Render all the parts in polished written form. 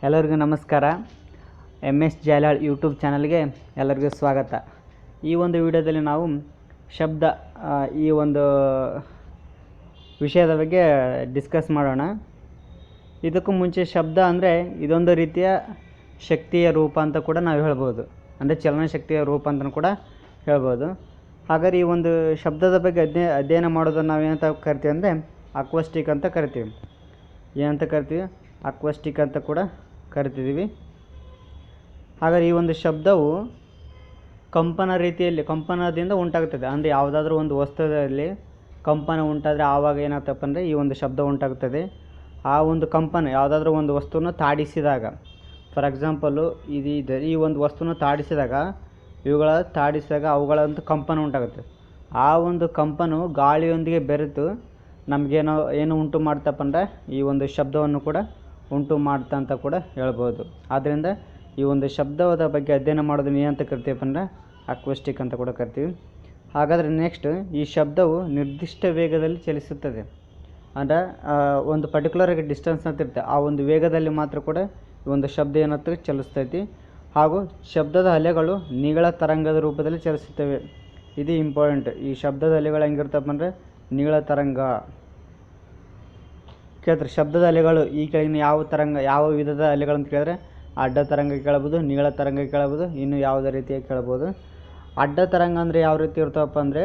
ಎಲ್ಲರಿಗೂ ನಮಸ್ಕಾರ. MS ಜಾಲಾಳ್ YouTube ಚಾನಲ್ಗೆ ಎಲ್ಲರಿಗೂ ಸ್ವಾಗತ. ಈ ಒಂದು ವಿಡಿಯೋದಲ್ಲಿ ನಾವು ಶಬ್ದ ಈ ಒಂದು ವಿಷಯದ ಬಗ್ಗೆ ಡಿಸ್ಕಸ್ ಮಾಡೋಣ. ಇದಕ್ಕೂ ಮುಂಚೆ ಶಬ್ದ ಅಂದರೆ ಇದೊಂದು ರೀತಿಯ ಶಕ್ತಿಯ ರೂಪ ಅಂತ ಕೂಡ ನಾವು ಹೇಳ್ಬೋದು, ಅಂದರೆ ಚಲನಶಕ್ತಿಯ ರೂಪ ಅಂತ ಕೂಡ ಹೇಳ್ಬೋದು. ಹಾಗಾದ್ರೆ ಈ ಒಂದು ಶಬ್ದದ ಬಗ್ಗೆ ಅಧ್ಯಯನ ಮಾಡೋದನ್ನು ನಾವೇನಂತ ಕರಿತೀವಿ ಅಂದರೆ ಅಕ್ವಸ್ಟಿಕ್ ಅಂತ ಕರಿತೀವಿ. ಏನಂತ ಕರಿತೀವಿ? ಅಕ್ವಸ್ಟಿಕ್ ಅಂತ ಕೂಡ ಕರಿತಿದ್ದೀವಿ. ಹಾಗಾದರೆ ಈ ಒಂದು ಶಬ್ದವು ಕಂಪನದಿಂದ ಉಂಟಾಗುತ್ತದೆ. ಅಂದರೆ ಯಾವುದಾದ್ರೂ ಒಂದು ವಸ್ತುದಲ್ಲಿ ಕಂಪನ ಉಂಟಾದರೆ ಆವಾಗ ಏನಾಗ್ತಪ್ಪ ಅಂದರೆ ಈ ಒಂದು ಶಬ್ದ ಉಂಟಾಗುತ್ತದೆ. ಆ ಒಂದು ಕಂಪನ ಯಾವುದಾದ್ರೂ ಒಂದು ವಸ್ತುವನ್ನು ತಾಡಿಸಿದಾಗ, ಫಾರ್ ಎಕ್ಸಾಂಪಲು ಈ ಒಂದು ವಸ್ತುವನ್ನು ತಾಡಿಸಿದಾಗ ಅವುಗಳಂತೂ ಕಂಪನ ಉಂಟಾಗುತ್ತೆ. ಆ ಒಂದು ಕಂಪನವು ಗಾಳಿಯೊಂದಿಗೆ ಬೆರೆತು ಏನು ಉಂಟು ಮಾಡ್ತಪ್ಪ ಅಂದರೆ ಈ ಒಂದು ಶಬ್ದವನ್ನು ಕೂಡ ಉಂಟು ಮಾಡ್ತಾ ಅಂತ ಕೂಡ ಹೇಳ್ಬೋದು. ಆದ್ದರಿಂದ ಈ ಒಂದು ಶಬ್ದದ ಬಗ್ಗೆ ಅಧ್ಯಯನ ಮಾಡೋದನ್ನು ಏನಂತ ಕರಿತೀವಪ್ಪ ಅಂದರೆ ಅಕ್ವಸ್ಟಿಕ್ ಅಂತ ಕೂಡ ಕರಿತೀವಿ. ಹಾಗಾದರೆ ನೆಕ್ಸ್ಟ್, ಈ ಶಬ್ದವು ನಿರ್ದಿಷ್ಟ ವೇಗದಲ್ಲಿ ಚಲಿಸುತ್ತದೆ. ಅಂದರೆ ಒಂದು ಪರ್ಟಿಕ್ಯುಲರ್ ಡಿಸ್ಟೆನ್ಸ್ ಅಂತ ಇರುತ್ತೆ, ಆ ಒಂದು ವೇಗದಲ್ಲಿ ಮಾತ್ರ ಕೂಡ ಈ ಒಂದು ಶಬ್ದ ಏನಂತ ಚಲಿಸ್ತೈತಿ. ಹಾಗೂ ಶಬ್ದದ ಅಲೆಗಳು ನಿಗಳ ತರಂಗದ ರೂಪದಲ್ಲಿ ಚಲಿಸುತ್ತವೆ. ಇದು ಇಂಪಾರ್ಟೆಂಟ್. ಈ ಶಬ್ದದ ಅಲೆಗಳು ಹೆಂಗಿರ್ತಪ್ಪ ಅಂದರೆ ನಿಗಳ ತರಂಗ ಕೇಳ್ತಾರೆ. ಶಬ್ದದ ಅಲೆಗಳು ಈ ಕೆಳಗಿನ ಯಾವ ವಿಧದ ಅಲೆಗಳು ಅಂತ ಕೇಳಿದ್ರೆ ಅಡ್ಡ ತರಂಗ ಕೇಳ್ಬೋದು, ನಿಗಳ ತರಂಗ ಕೇಳ್ಬೋದು, ಇನ್ನು ಯಾವುದೇ ರೀತಿಯಾಗಿ ಕೇಳ್ಬೋದು. ಅಡ್ಡ ತರಂಗ ಅಂದರೆ ಯಾವ ರೀತಿ ಇರ್ತಾವಪ್ಪ ಅಂದರೆ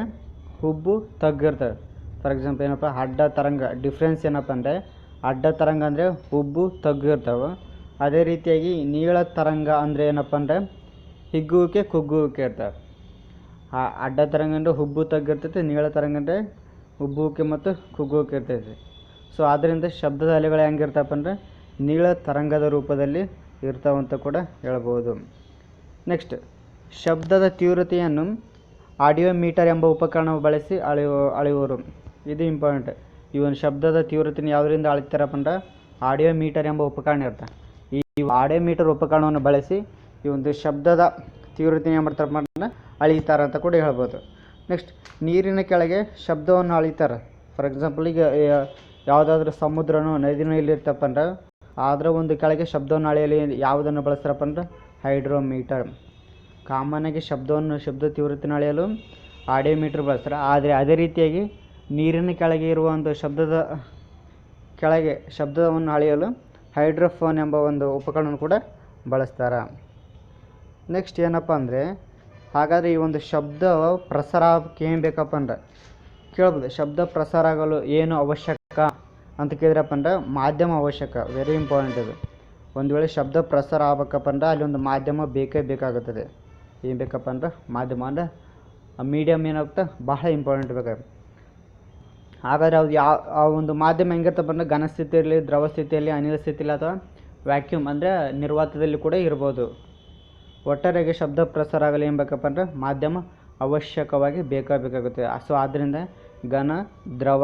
ಹುಬ್ಬು ತಗ್ಗಿರ್ತವೆ. ಫಾರ್ ಎಕ್ಸಾಂಪಲ್ ಏನಪ್ಪ ಅಡ್ಡ ತರಂಗ ಡಿಫ್ರೆನ್ಸ್ ಏನಪ್ಪ ಅಂದರೆ ಅಡ್ಡ ತರಂಗ ಅಂದರೆ ಹುಬ್ಬು ತಗ್ಗಿರ್ತವೆ. ಅದೇ ರೀತಿಯಾಗಿ ನೀಳ ತರಂಗ ಅಂದರೆ ಏನಪ್ಪ ಅಂದರೆ ಹಿಗ್ಗುವಿಕೆ ಕುಗ್ಗುವಿಕೆ ಇರ್ತವೆ. ಅಡ್ಡ ತರಂಗ ಅಂದರೆ ಹುಬ್ಬು ತಗ್ಗಿರ್ತೈತೆ, ನೀಳ ತರಂಗ ಅಂದರೆ ಹುಬ್ಬುವಿಕೆ ಮತ್ತು ಕುಗ್ಗುವಿಕೆ ಇರ್ತೈತೆ. ಸೊ ಆದ್ದರಿಂದ ಶಬ್ದದ ಅಲೆಗಳು ಹೆಂಗಿರ್ತಪ್ಪ ಅಂದರೆ ನೀಳ ತರಂಗದ ರೂಪದಲ್ಲಿ ಇರ್ತಾವಂತ ಕೂಡ ಹೇಳ್ಬೋದು. ನೆಕ್ಸ್ಟ್, ಶಬ್ದದ ತೀವ್ರತೆಯನ್ನು ಆಡಿಯೋಮೀಟರ್ ಎಂಬ ಉಪಕರಣವನ್ನು ಬಳಸಿ ಅಳೆಯುವರು. ಇದು ಇಂಪಾರ್ಟೆಂಟ್. ಈ ಒಂದು ಶಬ್ದದ ತೀವ್ರತೆಯನ್ನು ಯಾವುದರಿಂದ ಅಳಿತಾರಪ್ಪ ಅಂದ್ರೆ ಆಡಿಯೋಮೀಟರ್ ಎಂಬ ಉಪಕರಣ ಇರುತ್ತೆ. ಈ ಆಡಿಯೋಮೀಟರ್ ಉಪಕರಣವನ್ನು ಬಳಸಿ ಈ ಒಂದು ಶಬ್ದದ ತೀವ್ರತೆಯನ್ನು ಏನು ಮಾಡ್ತಾರಪ್ಪ ಅಂದ್ರೆ ಅಳಿತಾರೆ ಅಂತ ಕೂಡ ಹೇಳ್ಬೋದು. ನೆಕ್ಸ್ಟ್, ನೀರಿನ ಕೆಳಗೆ ಶಬ್ದವನ್ನು ಅಳಿತಾರೆ. ಫಾರ್ ಎಕ್ಸಾಂಪಲ್ ಈಗ ಯಾವುದಾದ್ರೂ ಸಮುದ್ರನೋ ನದಿನೋ ಇಲ್ಲಿರ್ತಪ್ಪ ಅಂದ್ರೆ ಅದರ ಒಂದು ಕೆಳಗೆ ಶಬ್ದವನ್ನು ಅಳೆಯಲು ಯಾವುದನ್ನು ಬಳಸ್ತಾರಪ್ಪ ಅಂದ್ರೆ ಹೈಡ್ರೋಮೀಟರ್. ಕಾಮನ್ನಾಗಿ ಶಬ್ದ ತೀವ್ರತೆಯನ್ನು ಅಳೆಯಲು ಆಡಿಯೋಮೀಟರ್ ಬಳಸ್ತಾರೆ. ಆದರೆ ಅದೇ ರೀತಿಯಾಗಿ ನೀರಿನ ಕೆಳಗೆ ಇರುವ ಒಂದು ಶಬ್ದವನ್ನು ಅಳೆಯಲು ಹೈಡ್ರೋಫೋನ್ ಎಂಬ ಒಂದು ಉಪಕರಣವನ್ನು ಕೂಡ ಬಳಸ್ತಾರೆ. ನೆಕ್ಸ್ಟ್ ಏನಪ್ಪ ಅಂದರೆ, ಹಾಗಾದರೆ ಈ ಒಂದು ಶಬ್ದ ಪ್ರಸಾರ ಏನು ಬೇಕಪ್ಪ ಅಂದ್ರೆ ಕೇಳ್ಬೋದು. ಶಬ್ದ ಪ್ರಸಾರ ಆಗಲು ಏನು ಅವಶ್ಯಕ ಅಂತ ಕೇಳಿದ್ರಪ್ಪ ಅಂದ್ರೆ ಮಾಧ್ಯಮ ಅವಶ್ಯಕ. ವೆರಿ ಇಂಪಾರ್ಟೆಂಟ್ ಇದು. ಒಂದು ವೇಳೆ ಶಬ್ದ ಪ್ರಸಾರ ಆಗ್ಬೇಕಪ್ಪ ಅಂದ್ರೆ ಅಲ್ಲಿ ಒಂದು ಮಾಧ್ಯಮ ಬೇಕಾಗುತ್ತದೆ. ಏನು ಬೇಕಪ್ಪ ಅಂದ್ರೆ ಮಾಧ್ಯಮ ಅಂದರೆ ಮೀಡಿಯಮ್ ಏನಾಗುತ್ತೆ ಬಹಳ ಇಂಪಾರ್ಟೆಂಟ್ ಬೇಕಾಗುತ್ತೆ. ಹಾಗಾದರೆ ಅದು ಆ ಒಂದು ಮಾಧ್ಯಮ ಹೆಂಗಿರ್ತಪ್ಪ ಅಂದರೆ ಘನ ಸ್ಥಿತಿಯಲ್ಲಿ, ದ್ರವ ಸ್ಥಿತಿಯಲ್ಲಿ, ಅನಿಲ ಸ್ಥಿತಿಯಲ್ಲಿ ಅಥವಾ ವ್ಯಾಕ್ಯೂಮ್ ಅಂದರೆ ನಿರ್ವಾತದಲ್ಲಿ ಕೂಡ ಇರ್ಬೋದು. ಒಟ್ಟಾರೆಯಾಗಿ ಶಬ್ದ ಪ್ರಸಾರ ಆಗಲು ಏನು ಬೇಕಪ್ಪ ಅಂದರೆ ಮಾಧ್ಯಮ ಅವಶ್ಯಕವಾಗಿ ಬೇಕಾಗುತ್ತೆ. ಸೊ ಆದ್ದರಿಂದ ಘನ, ದ್ರವ,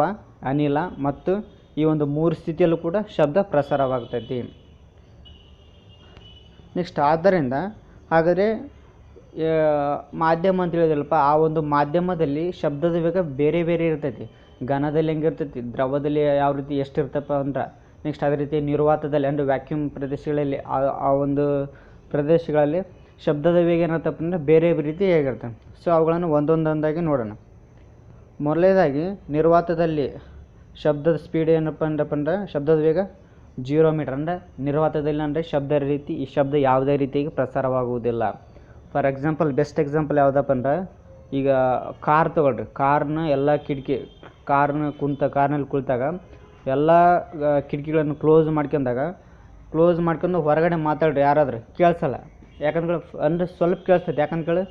ಅನಿಲ ಮತ್ತು ಈ ಒಂದು 3 ಸ್ಥಿತಿಯಲ್ಲೂ ಕೂಡ ಶಬ್ದ ಪ್ರಸಾರವಾಗ್ತೈತಿ. ನೆಕ್ಸ್ಟ್, ಆದ್ದರಿಂದ ಹಾಗಾದರೆ ಮಾಧ್ಯಮ ಅಂತ ಹೇಳಿದ್ರಲ್ಪ, ಆ ಒಂದು ಮಾಧ್ಯಮದಲ್ಲಿ ಶಬ್ದದ ವೇಗ ಬೇರೆ ಬೇರೆ ಇರ್ತೈತಿ. ಘನದಲ್ಲಿ ಹೆಂಗಿರ್ತೈತಿ, ದ್ರವದಲ್ಲಿ ಯಾವ ರೀತಿ ಎಷ್ಟಿರ್ತಪ್ಪ ಅಂದ್ರೆ, ನೆಕ್ಸ್ಟ್ ಅದೇ ರೀತಿ ನಿರ್ವಾತದಲ್ಲಿ ಅಂದರೆ ವ್ಯಾಕ್ಯೂಮ್ ಪ್ರದೇಶಗಳಲ್ಲಿ ಆ ಒಂದು ಪ್ರದೇಶಗಳಲ್ಲಿ ಶಬ್ದದ ವೇಗ ಏನತ್ತಪ್ಪ ಅಂದರೆ ಬೇರೆ ರೀತಿ ಹೇಗಿರ್ತವೆ. ಸೊ ಅವುಗಳನ್ನು ಒಂದೊಂದಾಗಿ ನೋಡೋಣ. ಮೊದಲನೇದಾಗಿ ನಿರ್ವಾತದಲ್ಲಿ ಶಬ್ದದ ಸ್ಪೀಡ್ ಏನಪ್ಪ ಅಂದ್ರೆ ಶಬ್ದದ ವೇಗ 0 ಮೀಟರ್. ಅಂದರೆ ನಿರ್ವಾತದಲ್ಲಿ ಅಂದರೆ ಈ ಶಬ್ದ ಯಾವುದೇ ರೀತಿಯಾಗಿ ಪ್ರಸಾರವಾಗುವುದಿಲ್ಲ. ಫಾರ್ ಎಕ್ಸಾಂಪಲ್, ಬೆಸ್ಟ್ ಎಕ್ಸಾಂಪಲ್ ಯಾವುದಪ್ಪ ಅಂದ್ರೆ ಈಗ ಕಾರ್ ತೊಗೊಳ್ರಿ. ಕಾರ್ನಲ್ಲಿ ಕುಳಿತಾಗ ಎಲ್ಲ ಕಿಟಕಿಗಳನ್ನು ಕ್ಲೋಸ್ ಮಾಡ್ಕೊಂಡು ಹೊರಗಡೆ ಮಾತಾಡ್ರಿ ಯಾರಾದರೂ ಕೇಳಿಸಲ್ಲ. ಯಾಕಂದ್ರೆ ಅಂದರೆ ಸ್ವಲ್ಪ ಕೇಳಿಸ್ತೈತೆ. ಯಾಕಂದ್ರೆ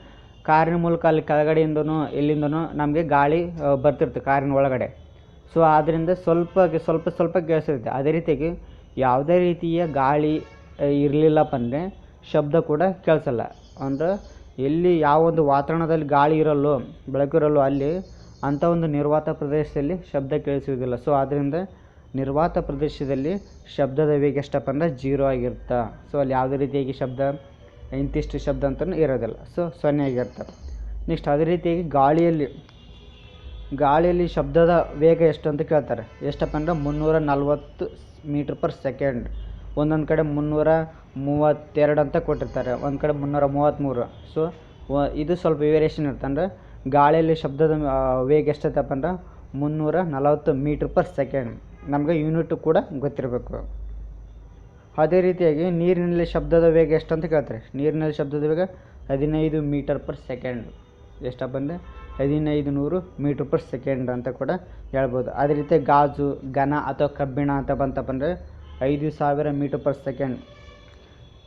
ಕಾರಿನ ಮೂಲಕ ಅಲ್ಲಿ ಕೆಳಗಡೆಯಿಂದನೋ ಎಲ್ಲಿಂದನೋ ನಮಗೆ ಗಾಳಿ ಬರ್ತಿರ್ತದೆ ಕಾರಿನ ಒಳಗಡೆ. ಸೊ ಆದ್ದರಿಂದ ಸ್ವಲ್ಪ ಕೇಳಿಸ್ತೈತೆ. ಅದೇ ರೀತಿಯಾಗಿ ಯಾವುದೇ ರೀತಿಯ ಗಾಳಿ ಇರಲಿಲ್ಲಪ್ಪ ಅಂದರೆ ಶಬ್ದ ಕೂಡ ಕೇಳಿಸಲ್ಲ. ಅಂದರೆ ಎಲ್ಲಿ ಯಾವ ಒಂದು ವಾತಾವರಣದಲ್ಲಿ ಗಾಳಿ ಇರಲ್ಲೋ, ಬೆಳಕು ಇರಲ್ಲೋ ಅಲ್ಲಿ ಅಂಥ ಒಂದು ನಿರ್ವಾತ ಪ್ರದೇಶದಲ್ಲಿ ಶಬ್ದ ಕೇಳಿಸುವುದಿಲ್ಲ. ಸೊ ಆದ್ದರಿಂದ ನಿರ್ವಾತ ಪ್ರದೇಶದಲ್ಲಿ ಶಬ್ದದ ವೇಗ ಎಷ್ಟಪ್ಪ ಅಂದರೆ 0 ಆಗಿರುತ್ತೆ. ಸೊ ಅಲ್ಲಿ ಯಾವುದೇ ರೀತಿಯಾಗಿ ಇಂತಿಷ್ಟು ಶಬ್ದ ಅಂತಲೂ ಇರೋದಿಲ್ಲ. ಸೊ 0 ಆಗಿರ್ತವೆ. ನೆಕ್ಸ್ಟ್ ಅದೇ ರೀತಿಯಾಗಿ ಗಾಳಿಯಲ್ಲಿ ಶಬ್ದದ ವೇಗ ಎಷ್ಟು ಅಂತ ಕೇಳ್ತಾರೆ. ಎಷ್ಟಪ್ಪ ಅಂದರೆ 340 ಮೀಟರ್ ಪರ್ ಸೆಕೆಂಡ್. ಒಂದೊಂದು ಕಡೆ 332 ಅಂತ ಕೊಟ್ಟಿರ್ತಾರೆ, ಒಂದು ಕಡೆ 333. ಸೊ ಇದು ಸ್ವಲ್ಪ ವೇರಿಯೇಷನ್ ಇರುತ್ತೆ. ಅಂದರೆ ಗಾಳಿಯಲ್ಲಿ ಶಬ್ದದ ವೇಗ ಎಷ್ಟೈತಪ್ಪ ಅಂದ್ರೆ 340 ಮೀಟ್ರ್ ಪರ್ ಸೆಕೆಂಡ್. ನಮಗೆ ಯೂನಿಟ್ ಕೂಡ ಗೊತ್ತಿರಬೇಕು. ಅದೇ ರೀತಿಯಾಗಿ ನೀರಿನಲ್ಲಿ ಶಬ್ದದ ವೇಗ ಎಷ್ಟು ಅಂತ ಕೇಳ್ತಾರೆ. ನೀರಿನಲ್ಲಿ ಶಬ್ದದ ವೇಗ 15 ಮೀಟರ್ ಪರ್ ಸೆಕೆಂಡ್. ಎಷ್ಟಪ್ಪ ಅಂದರೆ 1500 ಮೀಟ್ರ್ ಪರ್ ಸೆಕೆಂಡ್ ಅಂತ ಕೂಡ ಹೇಳ್ಬೋದು. ಅದೇ ರೀತಿ ಗಾಜು, ಘನ ಅಥವಾ ಕಬ್ಬಿಣ ಅಂತ ಬಂತಪ್ಪ ಅಂದರೆ 5000 ಮೀಟರ್ ಪರ್ ಸೆಕೆಂಡ್.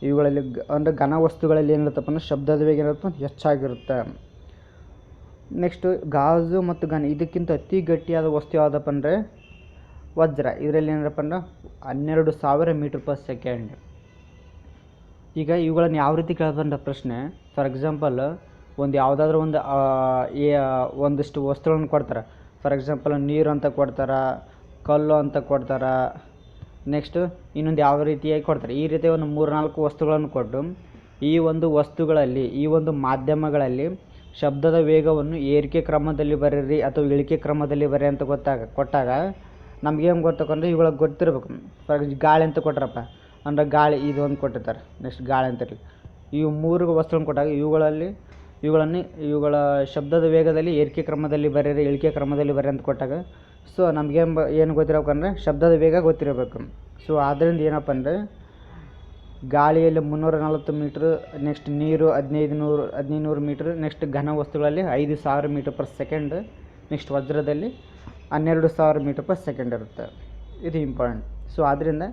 ಇವುಗಳಲ್ಲಿ ಅಂದರೆ ಘನ ವಸ್ತುಗಳಲ್ಲಿ ಏನಿರುತ್ತಪ್ಪ ಅಂದರೆ ಶಬ್ದದ ವೇಗ ಏನಿರುತ್ತೆ ಹೆಚ್ಚಾಗಿರುತ್ತೆ. ನೆಕ್ಸ್ಟು ಗಾಜು ಮತ್ತು ಘನ, ಇದಕ್ಕಿಂತ ಅತಿ ಗಟ್ಟಿಯಾದ ವಸ್ತು ಯಾವುದಪ್ಪ ಅಂದರೆ ವಜ್ರ. ಇದರಲ್ಲಿ ಏನಪ್ಪ ಅಂದ್ರೆ 12000 ಮೀಟರ್ ಪರ್ ಸೆಕೆಂಡ್. ಈಗ ಇವುಗಳನ್ನು ಯಾವ ರೀತಿ ಕೇಳ್ಬಂದ ಪ್ರಶ್ನೆ, ಫಾರ್ ಎಕ್ಸಾಂಪಲ್ ಒಂದು ಯಾವುದಾದ್ರೂ ಒಂದಿಷ್ಟು ವಸ್ತುಗಳನ್ನು ಕೊಡ್ತಾರೆ. ಫಾರ್ ಎಕ್ಸಾಂಪಲ್ ನೀರು ಅಂತ ಕೊಡ್ತಾರೆ, ಕಲ್ಲು ಅಂತ ಕೊಡ್ತಾರೆ, ನೆಕ್ಸ್ಟು ಇನ್ನೊಂದು ಯಾವ ರೀತಿಯಾಗಿ ಕೊಡ್ತಾರೆ. ಈ ರೀತಿ ಒಂದು 3-4 ವಸ್ತುಗಳನ್ನು ಕೊಟ್ಟು ಈ ಒಂದು ವಸ್ತುಗಳಲ್ಲಿ, ಈ ಒಂದು ಮಾಧ್ಯಮಗಳಲ್ಲಿ ಶಬ್ದದ ವೇಗವನ್ನು ಏರಿಕೆ ಕ್ರಮದಲ್ಲಿ ಬರೀರಿ ಅಥವಾ ಇಳಿಕೆ ಕ್ರಮದಲ್ಲಿ ಬರೀ ಅಂತ ಕೊಟ್ಟಾಗ ನಮಗೇನು ಗೊತ್ತಕೊಂಡ್ರೆ ಇವುಗಳಿಗೆ ಗೊತ್ತಿರಬೇಕು. ಫಾರ್ ಗಾಳಿ ಅಂತ ಕೊಟ್ರಪ್ಪ ಅಂದರೆ ಗಾಳಿ ಇದೊಂದು ಕೊಟ್ಟಿರ್ತಾರೆ. ನೆಕ್ಸ್ಟ್ ಗಾಳಿ ಅಂತಿರಲಿ. ಇವು 3 ವಸ್ತುಗಳನ್ನು ಕೊಟ್ಟಾಗ ಇವುಗಳ ಶಬ್ದದ ವೇಗದಲ್ಲಿ ಏರಿಕೆ ಕ್ರಮದಲ್ಲಿ ಬರೀರಿ, ಇಳಿಕೆ ಕ್ರಮದಲ್ಲಿ ಬರೀ ಅಂತ ಕೊಟ್ಟಾಗ ಸೊ ಏನು ಗೊತ್ತಿರಬೇಕಂದ್ರೆ ಶಬ್ದದ ವೇಗ ಗೊತ್ತಿರಬೇಕು. ಸೊ ಆದ್ದರಿಂದ ಏನಪ್ಪ ಅಂದರೆ ಗಾಳಿಯಲ್ಲಿ 340 ಮೀಟ್ರ್, ನೆಕ್ಸ್ಟ್ ನೀರು 1500 ಮೀಟ್ರ್, ನೆಕ್ಸ್ಟ್ ಘನ ವಸ್ತುಗಳಲ್ಲಿ 5000 ಮೀಟರ್ ಪರ್ ಸೆಕೆಂಡ್, ನೆಕ್ಸ್ಟ್ ವಜ್ರದಲ್ಲಿ 12000 ಮೀಟರ್ ಪರ್ ಸೆಕೆಂಡ್ ಇರುತ್ತೆ. ಇದು ಇಂಪಾರ್ಟೆಂಟ್. ಸೊ ಆದ್ದರಿಂದ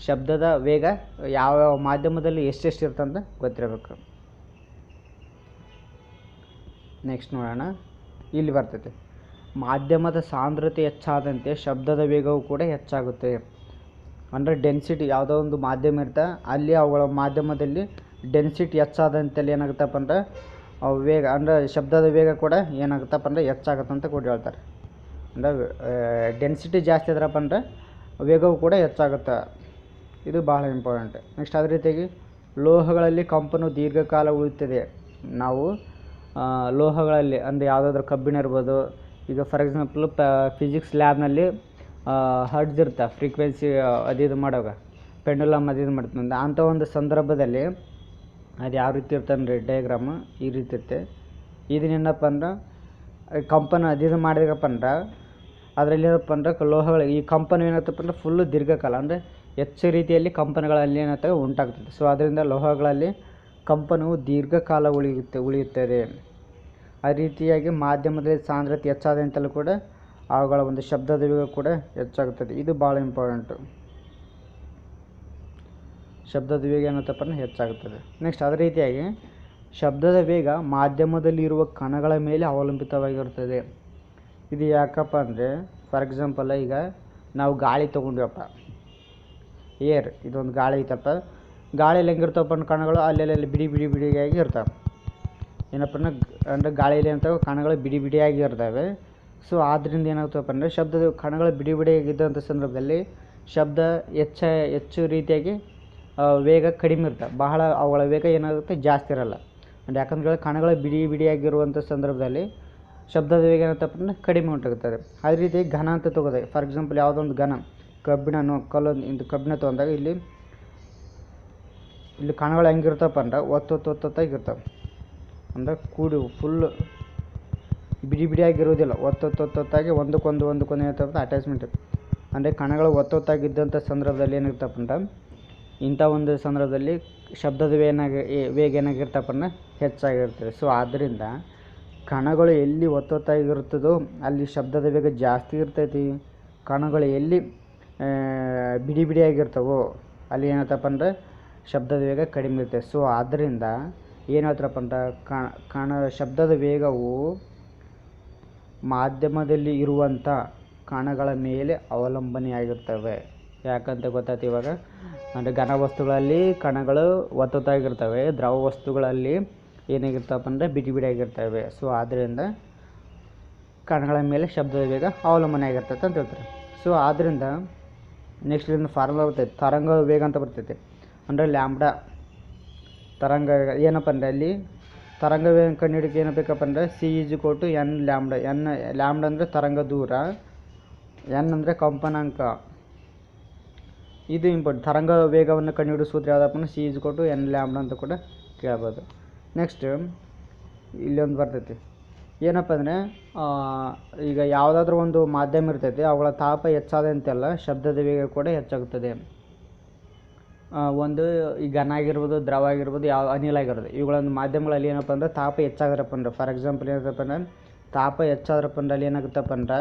ಶಬ್ದದ ವೇಗ ಯಾವ್ಯಾವ ಮಾಧ್ಯಮದಲ್ಲಿ ಎಷ್ಟೆಷ್ಟು ಇರುತ್ತೆ ಅಂತ ಗೊತ್ತಿರಬೇಕು. ನೆಕ್ಸ್ಟ್ ನೋಡೋಣ, ಇಲ್ಲಿ ಬರ್ತೈತೆ ಮಾಧ್ಯಮದ ಸಾಂದ್ರತೆ ಹೆಚ್ಚಾದಂತೆ ಶಬ್ದದ ವೇಗವು ಕೂಡ ಹೆಚ್ಚಾಗುತ್ತೆ. ಅಂದರೆ ಡೆನ್ಸಿಟಿ, ಯಾವುದೋ ಒಂದು ಮಾಧ್ಯಮ ಇರುತ್ತೆ ಅಲ್ಲಿ ಅವುಗಳ ಮಾಧ್ಯಮದಲ್ಲಿ ಡೆನ್ಸಿಟಿ ಹೆಚ್ಚಾದಂತೆಲ್ಲಿ ಏನಾಗುತ್ತಪ್ಪ ಅಂದರೆ ವೇಗ ಅಂದರೆ ಶಬ್ದದ ವೇಗ ಕೂಡ ಏನಾಗುತ್ತಪ್ಪ ಅಂದರೆ ಹೆಚ್ಚಾಗುತ್ತೆ ಅಂತ ಕೂಡ ಹೇಳ್ತಾರೆ. ಅಂದರೆ ಡೆನ್ಸಿಟಿ ಜಾಸ್ತಿ ಇದ್ರಪ್ಪ ಅಂದರೆ ವೇಗವು ಕೂಡ ಹೆಚ್ಚಾಗುತ್ತೆ. ಇದು ಭಾಳ ಇಂಪಾರ್ಟೆಂಟ್. ನೆಕ್ಸ್ಟ್ ಅದೇ ರೀತಿಯಾಗಿ ಲೋಹಗಳಲ್ಲಿ ಕಂಪನವು ದೀರ್ಘಕಾಲ ಉಳಿಯುತ್ತದೆ. ನಾವು ಲೋಹಗಳಲ್ಲಿ ಅಂದರೆ ಯಾವುದಾದ್ರೂ ಕಬ್ಬಿಣ ಇರ್ಬೋದು. ಈಗ ಫಾರ್ ಎಕ್ಸಾಂಪಲ್ ಫಿಸಿಕ್ಸ್ ಲ್ಯಾಬ್ನಲ್ಲಿ ಹರ್ಡ್ಸ್ ಇರುತ್ತೆ, ಫ್ರೀಕ್ವೆನ್ಸಿ ಇದು ಮಾಡೋವಾಗ ಪೆಂಡುಲಮ್ ಇದು ಮಾಡ್ತಂದು ಅಂಥ ಒಂದು ಸಂದರ್ಭದಲ್ಲಿ ಅದು ಯಾವ ರೀತಿ ಇರುತ್ತೆ ಅಂದರೆ ಡಯಾಗ್ರಾಮು ಈ ರೀತಿ ಇರುತ್ತೆ. ಇದನ್ನೇನಪ್ಪ ಅಂದ್ರೆ ಕಂಪನ ಇದು ಮಾಡಿದಪ್ಪ ಅಂದ್ರೆ ಅದರಲ್ಲಿ ಏನಪ್ಪ ಅಂದ್ರೆ ಲೋಹಗಳು ಈ ಕಂಪನ ಏನಾಗ್ತಪ್ಪ ಅಂದ್ರೆ ಫುಲ್ಲು ದೀರ್ಘಕಾಲ ಅಂದರೆ ಹೆಚ್ಚು ರೀತಿಯಲ್ಲಿ ಕಂಪನಗಳಲ್ಲಿ ಏನಾಗ್ತವೆ ಉಂಟಾಗ್ತದೆ. ಸೊ ಅದರಿಂದ ಲೋಹಗಳಲ್ಲಿ ಕಂಪನವು ದೀರ್ಘಕಾಲ ಉಳಿಯುತ್ತದೆ. ಆ ರೀತಿಯಾಗಿ ಮಾಧ್ಯಮದಲ್ಲಿ ಸಾಂದ್ರತೆ ಹೆಚ್ಚಾದಂತೆಲ್ಲೂ ಕೂಡ ಅವುಗಳ ಒಂದು ಶಬ್ದದ ವೇಗ ಕೂಡ ಹೆಚ್ಚಾಗುತ್ತದೆ. ಇದು ಭಾಳ ಇಂಪಾರ್ಟೆಂಟು. ಶಬ್ದದ ವೇಗ ಏನತ್ತಪ್ಪ ಅಂದರೆ ಹೆಚ್ಚಾಗುತ್ತದೆ. ನೆಕ್ಸ್ಟ್ ಅದೇ ರೀತಿಯಾಗಿ ಶಬ್ದದ ವೇಗ ಮಾಧ್ಯಮದಲ್ಲಿ ಇರುವ ಕಣಗಳ ಮೇಲೆ ಅವಲಂಬಿತವಾಗಿರುತ್ತದೆ. ಇದು ಯಾಕಪ್ಪ ಅಂದರೆ ಫಾರ್ ಎಕ್ಸಾಂಪಲ್ ಈಗ ನಾವು ಗಾಳಿ ತೊಗೊಂಡ್ವಪ್ಪ, ಏರ್ ಇದೊಂದು ಗಾಳಿ ಐತಪ್ಪ, ಗಾಳಿಯಲ್ಲಿ ಹೆಂಗಿರ್ತಾವಪ್ಪ ಅಂದ್ರೆ ಕಣಗಳು ಅಲ್ಲೆಲ್ಲಿ ಬಿಡಿಯಾಗಿ ಇರ್ತಾವೆ. ಏನಪ್ಪ ಅಂದರೆ ಗಾಳಿಯಲ್ಲಿ ಅಂತವೆ ಕಣಗಳು ಬಿಡಿಯಾಗಿ ಇರ್ತವೆ. ಸೊ ಆದ್ದರಿಂದ ಏನಾಗ್ತವಪ್ಪ ಅಂದರೆ ಶಬ್ದದ ಕಣಗಳು ಬಿಡಿಯಾಗಿದ್ದಂಥ ಸಂದರ್ಭದಲ್ಲಿ ಶಬ್ದ ಹೆಚ್ಚು ರೀತಿಯಾಗಿ ವೇಗ ಕಡಿಮೆ ಇರ್ತವೆ. ಬಹಳ ಅವುಗಳ ವೇಗ ಏನಾಗುತ್ತೆ ಜಾಸ್ತಿ ಇರೋಲ್ಲ. ಅಂದರೆ ಯಾಕಂದ್ರೆ ಕಣಗಳು ಬಿಡಿಯಾಗಿರುವಂಥ ಸಂದರ್ಭದಲ್ಲಿ ಶಬ್ದದ ವೇಗ ಏನತ್ತಪ್ಪ ಅಂದರೆ ಕಡಿಮೆ ಉಂಟಾಗುತ್ತದೆ. ಅದೇ ರೀತಿ ಘನ ಅಂತ ತೊಗೋದೆ. ಫಾರ್ ಎಕ್ಸಾಂಪಲ್ ಯಾವುದೊಂದು ಘನ ಕಬ್ಬಿಣನೋ ಕಲ್ಲೊಂದು ಕಬ್ಬಿಣ ತೊಗೊಂಡಾಗ ಇಲ್ಲಿ ಕಣಗಳು ಹೆಂಗಿರ್ತಪ್ಪ ಅಂದ್ರೆ ಒತ್ತೊತ್ತಾಗಿರ್ತವೆ. ಅಂದರೆ ಕೂಡಿ ಫುಲ್ಲು ಬಿಡಿಯಾಗಿರೋದಿಲ್ಲ, ಒತ್ತೊತ್ತಾಗಿ ಒಂದಕ್ಕೊಂದು ಏನಿರ್ತಪ್ಪ ಅಟ್ಯಾಚ್ಮೆಂಟ್. ಅಂದರೆ ಕಣಗಳು ಒತ್ತೊತ್ತಾಗಿದ್ದಂಥ ಸಂದರ್ಭದಲ್ಲಿ ಏನಿರ್ತಪ್ಪ ಅಂದ್ರೆ ಇಂಥ ಒಂದು ಸಂದರ್ಭದಲ್ಲಿ ಶಬ್ದದ ವೇಗ ಏನಾಗಿರ್ತಪ್ಪ ಅಂದ್ರೆ ಹೆಚ್ಚಾಗಿರ್ತದೆ. ಸೊ ಆದ್ದರಿಂದ ಕಣಗಳು ಎಲ್ಲಿ ಒತ್ತೊತ್ತಾಗಿರ್ತದೋ ಅಲ್ಲಿ ಶಬ್ದದ ವೇಗ ಜಾಸ್ತಿ ಇರ್ತೈತಿ. ಕಣಗಳು ಎಲ್ಲಿ ಬಿಡಿಯಾಗಿರ್ತವೋ ಅಲ್ಲಿ ಏನತ್ತಪ್ಪ ಅಂದರೆ ಶಬ್ದದ ವೇಗ ಕಡಿಮೆ ಇರ್ತದೆ. ಸೊ ಆದ್ದರಿಂದ ಏನು ಹೇಳ್ತಾರಪ್ಪ ಅಂದ್ರೆ ಶಬ್ದದ ವೇಗವು ಮಾಧ್ಯಮದಲ್ಲಿ ಇರುವಂಥ ಕಣಗಳ ಮೇಲೆ ಅವಲಂಬನೆಯಾಗಿರ್ತವೆ. ಯಾಕಂತ ಗೊತ್ತಾಯ್ತು ಇವಾಗ. ಅಂದರೆ ಘನ ವಸ್ತುಗಳಲ್ಲಿ ಕಣಗಳು ಒತ್ತೊತ್ತಾಗಿರ್ತವೆ, ದ್ರವ ವಸ್ತುಗಳಲ್ಲಿ ಏನಾಗಿರ್ತಪ್ಪ ಅಂದರೆ ಬಿಡಿಯಾಗಿರ್ತವೆ. ಸೊ ಆದ್ದರಿಂದ ಕಣಗಳ ಮೇಲೆ ಶಬ್ದದ ವೇಗ ಅವಲಂಬನೆ ಆಗಿರ್ತೈತೆ ಅಂತ ಹೇಳ್ತಾರೆ. ಸೊ ಆದ್ದರಿಂದ ನೆಕ್ಸ್ಟ್ ಇದನ್ನು ಫಾರ್ಮುಲಾ ಬರ್ತೈತೆ, ತರಂಗ ವೇಗ ಅಂತ ಬರ್ತೈತೆ. ಅಂದರೆ ಲ್ಯಾಂಬ್ಡಾ ತರಂಗ ಏನಪ್ಪ ಅಂದರೆ ಅಲ್ಲಿ ತರಂಗ ವೇಗ ಕಂಡುಹಿಡಿಯೋಕೆ ಏನು ಬೇಕಪ್ಪ ಅಂದರೆ C=n ಲ್ಯಾಂಬ್ಡಾ. ಲ್ಯಾಂಬ್ಡಾ ಅಂದರೆ ತರಂಗ ದೂರ, n ಅಂದರೆ ಕಂಪನಾಂಕ, ಇದು ಇಂಪಾರ್ಟೆಂಟ್. ತರಂಗ ವೇಗವನ್ನು ಕಂಡುಹಿಡಿಯುವ ಸೂತ್ರ ಯಾವುದಪ್ಪ ಅಂದರೆ c=n ಅಂತ ಕೂಡ ಕೇಳ್ಬೋದು. ನೆಕ್ಸ್ಟ್ ಇಲ್ಲೊಂದು ಬರ್ತೈತಿ, ಏನಪ್ಪ ಅಂದರೆ ಈಗ ಯಾವುದಾದ್ರೂ ಒಂದು ಮಾಧ್ಯಮ ಇರ್ತೈತಿ, ಅವುಗಳ ತಾಪ ಹೆಚ್ಚಾದಂತೆಲ್ಲ ಶಬ್ದದ ವೇಗ ಕೂಡ ಹೆಚ್ಚಾಗುತ್ತದೆ. ಒಂದು ಈ ಘನ ಆಗಿರ್ಬೋದು, ದ್ರವ ಆಗಿರ್ಬೋದು, ಯಾವ ಅನಿಲ ಆಗಿರೋದು, ಇವುಗಳೊಂದು ಮಾಧ್ಯಮಗಳಲ್ಲಿ ಏನಪ್ಪ ಅಂದರೆ ತಾಪ ಹೆಚ್ಚಾಗ್ರಪ್ಪ ಅಂದ್ರೆ, ಫಾರ್ ಎಕ್ಸಾಂಪಲ್ ಏನಪ್ಪ ಅಂದರೆ ತಾಪ ಹೆಚ್ಚಾದ್ರಪ್ಪ ಅಂದ್ರೆ ಅಲ್ಲಿ ಏನಾಗುತ್ತಪ್ಪ ಅಂದ್ರೆ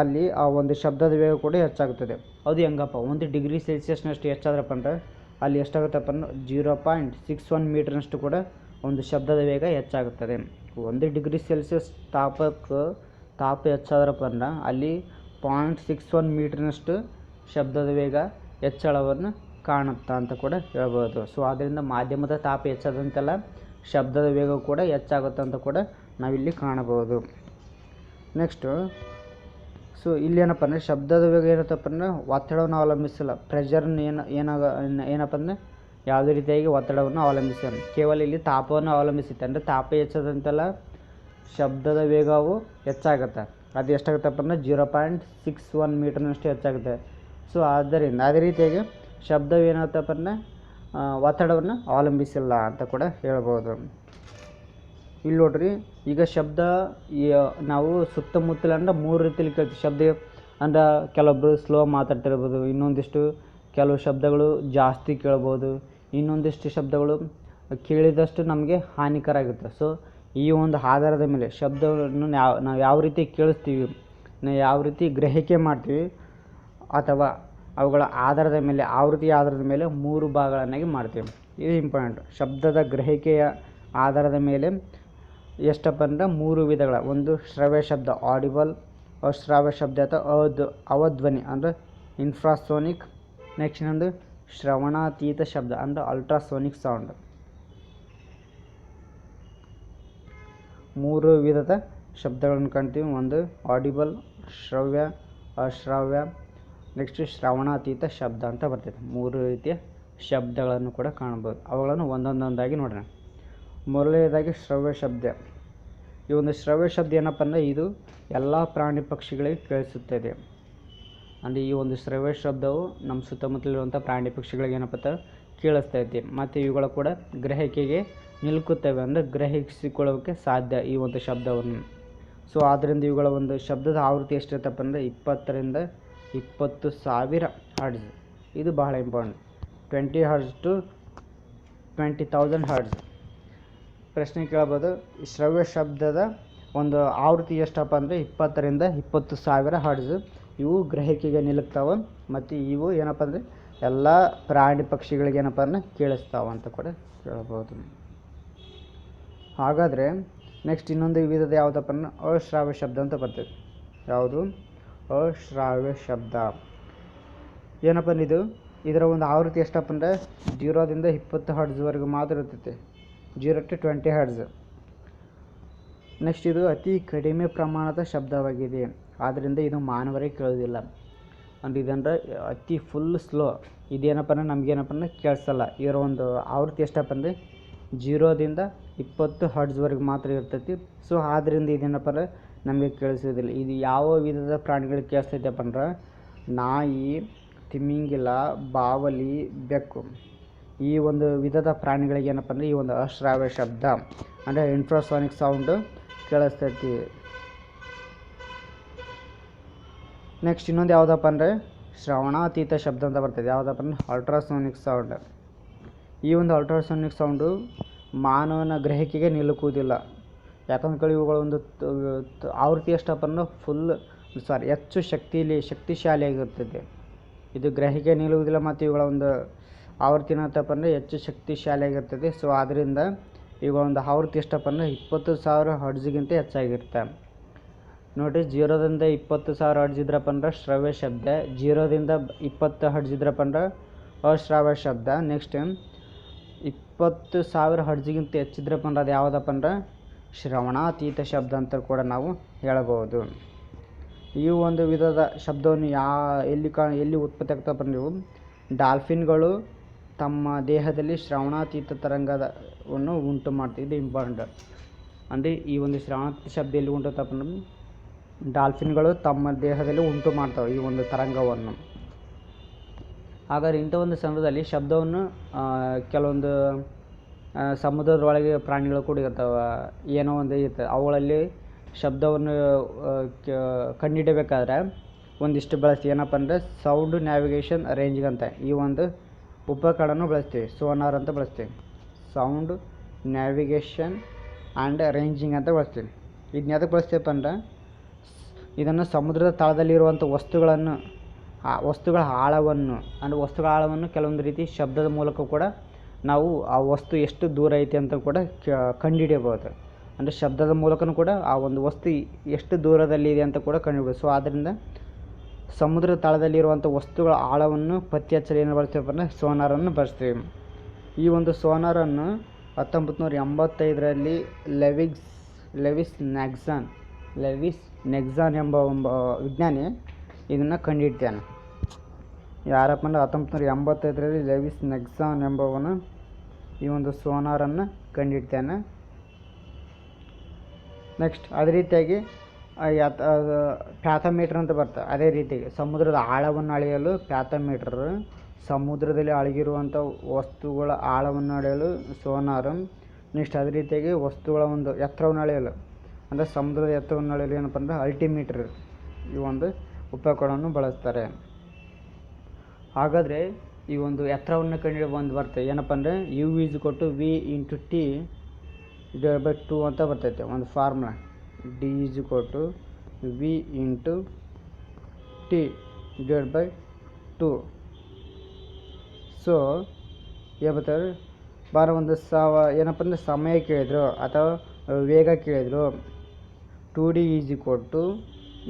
ಅಲ್ಲಿ ಆ ಒಂದು ಶಬ್ದದ ವೇಗ ಕೂಡ ಹೆಚ್ಚಾಗುತ್ತದೆ. ಅದು ಹೆಂಗಪ್ಪ, 1 ಡಿಗ್ರಿ ಸೆಲ್ಸಿಯಸ್ನಷ್ಟು ಹೆಚ್ಚಾದ್ರಪ್ಪ ಅಂದ್ರೆ ಅಲ್ಲಿ ಎಷ್ಟಾಗುತ್ತಪ್ಪ ಅಂದ್ರೆ 0.61 ಮೀಟರ್ನಷ್ಟು ಕೂಡ ಒಂದು ಶಬ್ದದ ವೇಗ ಹೆಚ್ಚಾಗುತ್ತದೆ. 1 ಡಿಗ್ರಿ ಸೆಲ್ಸಿಯಸ್ ತಾಪ ಹೆಚ್ಚಾದ್ರಪ್ಪ ಅಂದ್ರೆ ಅಲ್ಲಿ 0.61 ಮೀಟರ್ನಷ್ಟು ಶಬ್ದದ ವೇಗ ಹೆಚ್ಚಳವನ್ನು ಕಾಣುತ್ತಾ ಅಂತ ಕೂಡ ಹೇಳ್ಬೋದು. ಸೊ ಆದ್ದರಿಂದ ಮಾಧ್ಯಮದ ತಾಪ ಹೆಚ್ಚಾದಂತೆಲ್ಲ ಶಬ್ದದ ವೇಗ ಕೂಡ ಹೆಚ್ಚಾಗುತ್ತೆ ಅಂತ ಕೂಡ ನಾವಿಲ್ಲಿ ಕಾಣಬಹುದು. ನೆಕ್ಸ್ಟು ಇಲ್ಲೇನಪ್ಪ ಅಂದರೆ ಶಬ್ದದ ವೇಗ ಏನತ್ತಪ್ಪ ಅಂದರೆ ಒತ್ತಡವನ್ನು ಅವಲಂಬಿಸಿಲ್ಲ. ಪ್ರೆಷರ್ನ ಏನಪ್ಪ ಅಂದರೆ ಯಾವುದೇ ರೀತಿಯಾಗಿ ಒತ್ತಡವನ್ನು ಅವಲಂಬಿಸಿಲ್ಲ, ಕೇವಲ ಇಲ್ಲಿ ತಾಪವನ್ನು ಅವಲಂಬಿಸುತ್ತೆ. ಅಂದರೆ ತಾಪ ಹೆಚ್ಚಾದಂತೆಲ್ಲ ಶಬ್ದದ ವೇಗವು ಹೆಚ್ಚಾಗುತ್ತೆ. ಅದು ಎಷ್ಟಾಗುತ್ತಪ್ಪ ಅಂದರೆ 0.61 ಮೀಟರ್ನಷ್ಟು ಹೆಚ್ಚಾಗುತ್ತೆ. ಸೊ ಆದ್ದರಿಂದ ಅದೇ ರೀತಿಯಾಗಿ ಶಬ್ದವು ಏನಾಗುತ್ತಪ್ಪ ಅಂದರೆ ಒತ್ತಡವನ್ನು ಅವಲಂಬಿಸಿಲ್ಲ ಅಂತ ಕೂಡ ಹೇಳ್ಬೋದು. ಇಲ್ಲಿ ನೋಡ್ರಿ, ಈಗ ಶಬ್ದ ನಾವು ಸುತ್ತಮುತ್ತಲ ಅಂದ್ರೆ 3 ರೀತಿಯಲ್ಲಿ ಕೇಳ್ತೀವಿ. ಶಬ್ದ ಅಂದ್ರೆ ಕೆಲವೊಬ್ಬರು ಸ್ಲೋ ಮಾತಾಡ್ತಿರ್ಬೋದು, ಇನ್ನೊಂದಿಷ್ಟು ಕೆಲವು ಶಬ್ದಗಳು ಜಾಸ್ತಿ ಕೇಳ್ಬೋದು, ಇನ್ನೊಂದಿಷ್ಟು ಶಬ್ದಗಳು ಕೇಳಿದಷ್ಟು ನಮಗೆ ಹಾನಿಕರ ಆಗುತ್ತೆ. ಸೊ ಈ ಒಂದು ಆಧಾರದ ಮೇಲೆ ಶಬ್ದವನ್ನು ನಾವು ಯಾವ ರೀತಿ ಕೇಳಿಸ್ತೀವಿ, ನಾವು ಯಾವ ರೀತಿ ಗ್ರಹಿಕೆ ಮಾಡ್ತೀವಿ, ಅಥವಾ ಅವುಗಳ ಆಧಾರದ ಮೇಲೆ ಆಧಾರದ ಮೇಲೆ 3 ಭಾಗಗಳನ್ನಾಗಿ ಮಾಡ್ತೀವಿ. ಇದು ಇಂಪಾರ್ಟೆಂಟ್. ಶಬ್ದದ ಗ್ರಹಿಕೆಯ ಆಧಾರದ ಮೇಲೆ ಎಷ್ಟಪ್ಪ ಅಂದರೆ 3 ವಿಧಗಳ. ಒಂದು ಶ್ರವ್ಯ ಶಬ್ದ ಆಡಿಬಲ್, ಅಶ್ರಾವ್ಯ ಶಬ್ದ ಅಥವಾ ಅವಧ್ವನಿ ಅಂದರೆ ಇನ್ಫ್ರಾಸೋನಿಕ್. ನೆಕ್ಸ್ಟ್ ಇನ್ನೊಂದು ಶ್ರವಣಾತೀತ ಶಬ್ದ ಅಂದರೆ ಅಲ್ಟ್ರಾಸೋನಿಕ್ ಸೌಂಡ್. 3 ವಿಧದ ಶಬ್ದಗಳನ್ನು ಕಾಣ್ತೀವಿ. ಒಂದು ಆಡಿಬಲ್, ಶ್ರವ್ಯ, ಅಶ್ರಾವ್ಯ, ನೆಕ್ಸ್ಟ್ ಶ್ರವಣಾತೀತ ಶಬ್ದ ಅಂತ ಬರ್ತೈತೆ. 3 ರೀತಿಯ ಶಬ್ದಗಳನ್ನು ಕೂಡ ಕಾಣ್ಬೋದು. ಅವುಗಳನ್ನು ಒಂದೊಂದಾಗಿ ನೋಡೋಣ. ಮೊದಲನೇದಾಗಿ ಶ್ರವ್ಯ ಶಬ್ದ. ಈ ಒಂದು ಶ್ರವ್ಯ ಶಬ್ದ ಏನಪ್ಪ ಅಂದರೆ ಇದು ಎಲ್ಲ ಪ್ರಾಣಿ ಪಕ್ಷಿಗಳಿಗೆ ಕೇಳಿಸುತ್ತದೆ. ಅಂದರೆ ಈ ಒಂದು ಶ್ರವ್ಯ ಶಬ್ದವು ನಮ್ಮ ಸುತ್ತಮುತ್ತಲಿರುವಂಥ ಪ್ರಾಣಿ ಪಕ್ಷಿಗಳಿಗೆ ಏನಪ್ಪ ಕೇಳಿಸ್ತೈತಿ. ಮತ್ತು ಇವುಗಳು ಕೂಡ ಗ್ರಹಿಕೆಗೆ ನಿಲುಕುತ್ತವೆ, ಅಂದರೆ ಗ್ರಹಿಸಿಕೊಳ್ಳೋಕ್ಕೆ ಸಾಧ್ಯ ಈ ಒಂದು ಶಬ್ದವನ್ನು. ಸೊ ಆದ್ದರಿಂದ ಇವುಗಳ ಒಂದು ಶಬ್ದದ ಆವೃತ್ತಿ ಎಷ್ಟಿರುತ್ತಪ್ಪ ಅಂದರೆ 20ರಿಂದ 20,000 ಹರ್ಟ್ಜ್. ಇದು ಬಹಳ ಇಂಪಾರ್ಟೆಂಟ್. 20 hertz to 20,000 hertz. ಪ್ರಶ್ನೆ ಕೇಳ್ಬೋದು, ಶ್ರವ್ಯ ಶಬ್ದದ ಒಂದು ಆವೃತ್ತಿ ಎಷ್ಟಪ್ಪ ಅಂದರೆ 20ರಿಂದ 20,000 ಹರ್ಟ್ಜ್. ಇವು ಗ್ರಹಿಕೆಗೆ ನಿಲುಕ್ತಾವೆ ಮತ್ತು ಇವು ಏನಪ್ಪ ಅಂದರೆ ಎಲ್ಲ ಪ್ರಾಣಿ ಪಕ್ಷಿಗಳಿಗೆ ಏನಪ್ಪ ಅಂದರೆ ಕೇಳಿಸ್ತಾವೆ ಅಂತ ಕೂಡ ಕೇಳ್ಬೋದು. ಹಾಗಾದರೆ ನೆಕ್ಸ್ಟ್ ಇನ್ನೊಂದು ವಿಧದ ಯಾವುದಪ್ಪ ಅಂದ್ರೆ ಅಶ್ರಾವ್ಯ ಶಬ್ದ ಅಂತ ಬರ್ತದೆ. ಯಾವುದು? ಅಶ್ರಾವ್ಯ ಶಬ್ದ. ಏನಪ್ಪ ಇದು ಇದರ ಒಂದು ಆವೃತ್ತಿ ಎಷ್ಟಪ್ಪ ಅಂದರೆ 0ರಿಂದ 20 ಹರ್ಟ್ಜ್ವರೆಗೂ ಮಾತ್ರ ಇರ್ತೈತೆ, 0 to 20 ಹರ್ಟ್ಜ್. ನೆಕ್ಸ್ಟ್ ಇದು ಅತಿ ಕಡಿಮೆ ಪ್ರಮಾಣದ ಶಬ್ದವಾಗಿದೆ, ಆದ್ದರಿಂದ ಇದು ಮಾನವರಿಗೆ ಕೇಳೋದಿಲ್ಲ. ಅಂದರೆ ಇದಂದ್ರೆ ಅತಿ ಫುಲ್ ಸ್ಲೋ. ಇದೇನಪ್ಪ ಅಂದರೆ ನಮಗೇನಪ್ಪ ಅಂದರೆ ಕೇಳಿಸಲ್ಲ. ಇದರ ಒಂದು ಆವೃತ್ತಿ ಎಷ್ಟಪ್ಪ ಅಂದರೆ 0ದಿಂದ 20 ಹರ್ಟ್ಜ್ವರೆಗೆ ಮಾತ್ರ ಇರ್ತೈತಿ. ಸೊ ಆದ್ದರಿಂದ ಇದೇನಪ್ಪ ಅಂದರೆ ನಮಗೆ ಕೇಳಿಸೋದಿಲ್ಲ. ಇದು ಯಾವ ವಿಧದ ಪ್ರಾಣಿಗಳಿಗೆ ಕೇಳಿಸ್ತೈತಪ್ಪ ಅಂದ್ರೆ ನಾಯಿ, ತಿಮಿಂಗಿಲ, ಬಾವಲಿ, ಬೆಕ್ಕು, ಈ ಒಂದು ವಿಧದ ಪ್ರಾಣಿಗಳಿಗೆ ಏನಪ್ಪ ಅಂದರೆ ಈ ಒಂದು ಅಶ್ರಾವ್ಯ ಶಬ್ದ ಅಂದರೆ ಇನ್ಫ್ರಾಸೋನಿಕ್ ಸೌಂಡು ಕೇಳಿಸ್ತೈತಿ. ನೆಕ್ಸ್ಟ್ ಇನ್ನೊಂದು ಯಾವುದಪ್ಪ ಅಂದರೆ ಶ್ರವಣಾತೀತ ಶಬ್ದ ಅಂತ ಬರ್ತದೆ. ಯಾವುದಪ್ಪ ಅಂದರೆ ಅಲ್ಟ್ರಾಸೋನಿಕ್ ಸೌಂಡ್. ಈ ಒಂದು ಅಲ್ಟ್ರಾಸೋನಿಕ್ ಸೌಂಡು ಮಾನವನ ಗ್ರಹಿಕೆಗೆ ನಿಲುಕುವುದಿಲ್ಲ. ಯಾಕಂದ್ರೆ ಇವುಗಳ ಒಂದು ಆವೃತ್ತಿ ಎಷ್ಟಪ್ಪ ಅಂದರೆ ಹೆಚ್ಚು ಶಕ್ತಿಶಾಲಿಯಾಗಿರ್ತದೆ. ಇದು ಗ್ರಹಿಕೆ ನಿಲ್ಲುವುದಿಲ್ಲ ಮತ್ತು ಇವುಗಳ ಒಂದು ಆವೃತ್ತಿ ಏನತ್ತಪ್ಪ ಅಂದರೆ ಹೆಚ್ಚು ಶಕ್ತಿಶಾಲಿಯಾಗಿರ್ತದೆ. ಸೊ ಆದ್ದರಿಂದ ಇವುಗಳ ಒಂದು ಆವೃತ್ತಿ ಎಷ್ಟಪ್ಪ ಅಂದರೆ 20,000 ಹರ್ಟ್ಜ್ಗಿಂತ ಹೆಚ್ಚಾಗಿರುತ್ತೆ. ನೋಡಿರಿ, 0ರಿಂದ 20,000 ಹರ್ಟ್ಜ್ ಇದ್ರಪ್ಪ ಅಂದ್ರೆ ಶ್ರವ್ಯ ಶಬ್ದ, 0ರಿಂದ 20 ಹರ್ಟ್ಜ್ ಇದ್ರಪ್ಪ ಅಂದ್ರೆ ಅಶ್ರಾವ್ಯ ಶಬ್ದ. ನೆಕ್ಸ್ಟ್ 20,000 ಹರ್ಟ್ಜ್ಗಿಂತ ಹೆಚ್ಚಿದ್ರಪ್ಪ ಅಂದ್ರೆ ಅದು ಯಾವುದಪ್ಪ ಅಂದ್ರೆ ಶ್ರವಣಾತೀತ ಶಬ್ದ ಅಂತ ಕೂಡ ನಾವು ಹೇಳಬಹುದು. ಈ ಒಂದು ವಿಧದ ಶಬ್ದವನ್ನು ಎಲ್ಲಿ ಉತ್ಪತ್ತಿ ಆಗ್ತಪ್ಪ ನೀವು ಡಾಲ್ಫಿನ್ಗಳು ತಮ್ಮ ದೇಹದಲ್ಲಿ ಶ್ರವಣಾತೀತ ತರಂಗವನ್ನು ಉಂಟು ಮಾಡ್ತೀವಿ. ಇದು ಇಂಪಾರ್ಟೆಂಟ್. ಅಂದರೆ ಈ ಒಂದು ಶ್ರವಣಾತೀತ ಶಬ್ದ ಎಲ್ಲಿ ಉಂಟುತ್ತಪ್ಪ ಅಂದ್ರೆ ಡಾಲ್ಫಿನ್ಗಳು ತಮ್ಮ ದೇಹದಲ್ಲಿ ಉಂಟು ಮಾಡ್ತವೆ ಈ ಒಂದು ತರಂಗವನ್ನು. ಹಾಗಾದ್ರೆ ಇಂಥ ಒಂದು ಸಂದರ್ಭದಲ್ಲಿ ಶಬ್ದವನ್ನು ಕೆಲವೊಂದು ಸಮುದ್ರದೊಳಗೆ ಪ್ರಾಣಿಗಳು ಕೂಡ ಇರ್ತಾವೆ, ಏನೋ ಒಂದು ಇರ್ತವೆ, ಅವುಗಳಲ್ಲಿ ಶಬ್ದವನ್ನು ಕಂಡುಹಿಡಬೇಕಾದ್ರೆ ಒಂದಿಷ್ಟು ಬಳಸ್ತೀವಿ. ಏನಪ್ಪ ಅಂದರೆ ಸೌಂಡ್ ನ್ಯಾವಿಗೇಷನ್ ರೇಂಜಿಂಗ್ ಅಂತ ಈ ಒಂದು ಉಪಕರಣವನ್ನು ಬಳಸ್ತೀವಿ, ಸೋನಾರ್ ಅಂತ ಬಳಸ್ತೀವಿ. ಸೌಂಡ್ ನ್ಯಾವಿಗೇಷನ್ ಆ್ಯಂಡ್ ರೇಂಜಿಂಗ್ ಅಂತ ಬಳಸ್ತೀವಿ. ಇದನ್ನ ಯಾವ್ದಕ್ಕೆ ಬಳಸ್ತೀವಪ್ಪ ಅಂದ್ರೆ ಇದನ್ನು ಸಮುದ್ರದ ತಳದಲ್ಲಿರುವಂಥ ವಸ್ತುಗಳ ಆಳವನ್ನು ಅಂದರೆ ವಸ್ತುಗಳ ಆಳವನ್ನು ಕೆಲವೊಂದು ರೀತಿ ಶಬ್ದದ ಮೂಲಕ ಕೂಡ ನಾವು ಆ ವಸ್ತು ಎಷ್ಟು ದೂರ ಐತಿ ಅಂತ ಕೂಡ ಕಂಡುಹಿಡಿಯಬಹುದು. ಅಂದರೆ ಶಬ್ದದ ಮೂಲಕನೂ ಕೂಡ ಆ ಒಂದು ವಸ್ತು ಎಷ್ಟು ದೂರದಲ್ಲಿದೆ ಅಂತ ಕೂಡ ಕಂಡುಹಿಡಿಯಬಹುದು. ಸೊ ಆದ್ದರಿಂದ ಸಮುದ್ರ ತಳದಲ್ಲಿರುವಂಥ ವಸ್ತುಗಳ ಆಳವನ್ನು ಪತ್ತೆ ಹಚ್ಚಲು ಏನು ಬಳಸ್ತೀವಪ್ಪ ಅಂದರೆ ಸೋನಾರನ್ನು ಬಳಸ್ತೀವಿ. ಈ ಒಂದು ಸೋನಾರನ್ನು 1985ರಲ್ಲಿ ಲೆವಿಸ್ ನೆಗ್ಸಾನ್ ಎಂಬ ವಿಜ್ಞಾನಿ ಇದನ್ನು ಕಂಡುಹಿಡ್ತಾನೆ. ಯಾರಪ್ಪ ಅಂದರೆ 1985ರಲ್ಲಿ ಲೆವಿಸ್ ನೆಗ್ಸಾನ್ ಎಂಬವನು ಈ ಒಂದು ಸೋನಾರನ್ನು ಕಂಡುಹಿಡ್ತಾನೆ. ನೆಕ್ಸ್ಟ್ ಅದೇ ರೀತಿಯಾಗಿ ಪ್ಯಾಥೋಮೀಟರ್ ಅಂತ ಬರ್ತದೆ. ಅದೇ ರೀತಿಯಾಗಿ ಸಮುದ್ರದ ಆಳವನ್ನು ಅಳೆಯಲು ಪ್ಯಾಥೋಮೀಟರ್, ಸಮುದ್ರದಲ್ಲಿ ಅಡಗಿರುವಂಥ ವಸ್ತುಗಳ ಆಳವನ್ನು ಅಳೆಯಲು ಸೋನಾರ್. ನೆಕ್ಸ್ಟ್ ಅದೇ ರೀತಿಯಾಗಿ ವಸ್ತುಗಳ ಒಂದು ಎತ್ತರವನ್ನು ಅಳೆಯಲು ಅಂದರೆ ಸಮುದ್ರದ ಎತ್ತರವನ್ನು ಅಳೆಯಲು ಏನಪ್ಪ ಅಂದರೆ ಅಲ್ಟಿಮೀಟರ್ ಈ ಒಂದು ಉಪಕರಣವನ್ನು ಬಳಸ್ತಾರೆ. ಹಾಗಾದರೆ ಈ ಒಂದು ಎತ್ತರವನ್ನು ಕಂಡುಹಿಡಿಯುವ ಒಂದು ಬರ್ತದೆ ಏನಪ್ಪ ಅಂದರೆ U=T/2 ಅಂತ ಬರ್ತೈತೆ ಒಂದು ಫಾರ್ಮುಲಾ. D=V/T/2. ಸೊ ಏನು ಬರ್ತಾರೆ ಒಂದು ಏನಪ್ಪ ಅಂದರೆ ಸಮಯ ಕೇಳಿದ್ರು ಅಥವಾ ವೇಗ ಕೇಳಿದ್ರು 2D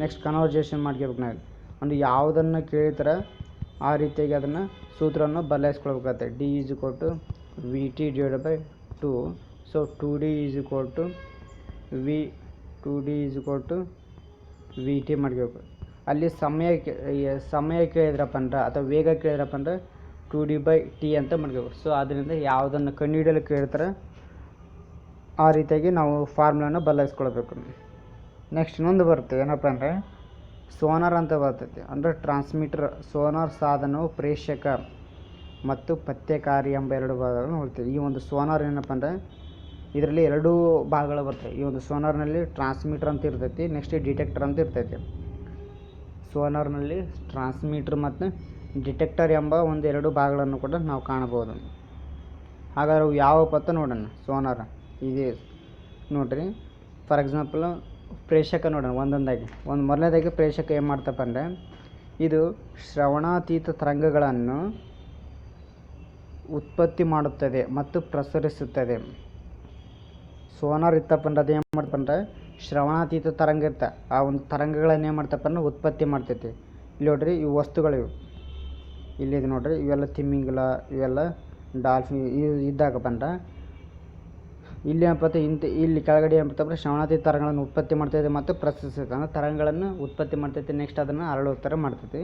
ನೆಕ್ಸ್ಟ್ ಕನ್ವರ್ಜೇಷನ್ ಮಾಡ್ಕೋಬೇಕು. ನಾವು ಅಂದರೆ ಯಾವುದನ್ನು ಕೇಳ್ತಾರೆ ಆ ರೀತಿಯಾಗಿ ಅದನ್ನು ಸೂತ್ರವನ್ನು ಬದಲಾಯಿಸ್ಕೊಳ್ಬೇಕಾಗತ್ತೆ. D=VT/2. ಸೊ 2D=VT ಮಾಡ್ಕೋಬೇಕು. ಅಲ್ಲಿ ಸಮಯ ಕೇಳಿದ್ರಪ್ಪ ಅಂದ್ರೆ ಅಥವಾ ವೇಗ ಕೇಳಿದ್ರಪ್ಪ ಅಂದ್ರೆ 2D/T ಅಂತ ಮಾಡ್ಕೋಬೇಕು. ಸೊ ಅದರಿಂದ ಯಾವುದನ್ನು ಕಂಡುಹಿಡಿಯಲು ಕೇಳ್ತಾರೆ ಆ ರೀತಿಯಾಗಿ ನಾವು ಫಾರ್ಮುಲಾನ ಬದಲಾಯಿಸ್ಕೊಳ್ಬೇಕು. ನೆಕ್ಸ್ಟ್ ಇನ್ನೊಂದು ಬರುತ್ತೆ ಏನಪ್ಪ ಅಂದರೆ ಸೋನಾರ್ ಅಂತ ಬರ್ತೈತಿ. ಅಂದರೆ ಟ್ರಾನ್ಸ್ಮಿಟರ್. ಸೋನಾರ್ ಸಾಧನವು ಪ್ರೇಷಕ ಮತ್ತು ಪತ್ತೆಕಾರಿ ಎಂಬ 2 ಭಾಗಗಳನ್ನು ಹೊಂದಿದೆ. ಈ ಒಂದು ಸೋನಾರ್ ಏನಪ್ಪ ಅಂದರೆ ಇದರಲ್ಲಿ 2 ಭಾಗಗಳು ಬರ್ತವೆ. ಈ ಒಂದು ಸೋನಾರ್ನಲ್ಲಿ ಟ್ರಾನ್ಸ್ಮಿಟರ್ ಅಂತ ಇರ್ತೈತಿ, ನೆಕ್ಸ್ಟ್ ಡಿಟೆಕ್ಟರ್ ಅಂತ ಇರ್ತೈತಿ. ಸೋನಾರ್ನಲ್ಲಿ ಟ್ರಾನ್ಸ್ಮಿಟರ್ ಮತ್ತು ಡಿಟೆಕ್ಟರ್ ಎಂಬ 2 ಭಾಗಗಳನ್ನು ಕೂಡ ನಾವು ಕಾಣಬಹುದು. ಹಾಗಾದ್ರೆ ಅವು ಯಾವಪ್ಪ ಅಂತ ನೋಡೋಣ. ಸೋನಾರ್ ಇದೆ ನೋಡ್ರಿ. ಫಾರ್ ಎಕ್ಸಾಂಪಲ್ ಪ್ರೇಷಕ ನೋಡೋಣ ಒಂದೊಂದಾಗಿ. ಮೊದಲನೇದಾಗಿ ಪ್ರೇಷಕ ಏನು ಮಾಡ್ತಪ್ಪ ಅಂದರೆ ಇದು ಶ್ರವಣಾತೀತ ತರಂಗಗಳನ್ನು ಉತ್ಪತ್ತಿ ಮಾಡುತ್ತದೆ ಮತ್ತು ಪ್ರಸರಿಸುತ್ತದೆ. ಸೋನಾರ್ ಇತ್ತಪ್ಪ ಅಂದ್ರೆ ಅದು ಏನು ಮಾಡ್ತಪ್ಪ ಅಂದರೆ ಶ್ರವಣಾತೀತ ತರಂಗ ಇರ್ತ ಆ ಒಂದು ತರಂಗಗಳನ್ನು ಏನು ಮಾಡ್ತಪ್ಪ ಅಂದ್ರೆ ಉತ್ಪತ್ತಿ ಮಾಡ್ತೈತಿ. ಇಲ್ಲಿ ನೋಡ್ರಿ ಇವು ವಸ್ತುಗಳಿವು ಇಲ್ಲಿದೆ ನೋಡ್ರಿ, ಇವೆಲ್ಲ ತಿಮ್ಮಿಂಗಲ, ಇವೆಲ್ಲ ಡಾಲ್ಫಿನ್ ಇದ್ದಾಗಪ್ಪ ಅಂದ್ರೆ ಇಲ್ಲಿ ಏನಪ್ಪ ಇಲ್ಲಿ ಕೆಳಗಡೆ ಏನಪ್ಪ ಶ್ರವಣಾತೀತ ತರಂಗಗಳನ್ನು ಉತ್ಪತ್ತಿ ಮಾಡ್ತೈತೆ ಮತ್ತು ಪ್ರಸರಿಸುತ್ತೆ. ಅಂದರೆ ತರಂಗಗಳನ್ನು ಉತ್ಪತ್ತಿ ಮಾಡ್ತೈತೆ, ನೆಕ್ಸ್ಟ್ ಅದನ್ನು ಹರಡೋ ಥರ ಮಾಡ್ತೈತಿ.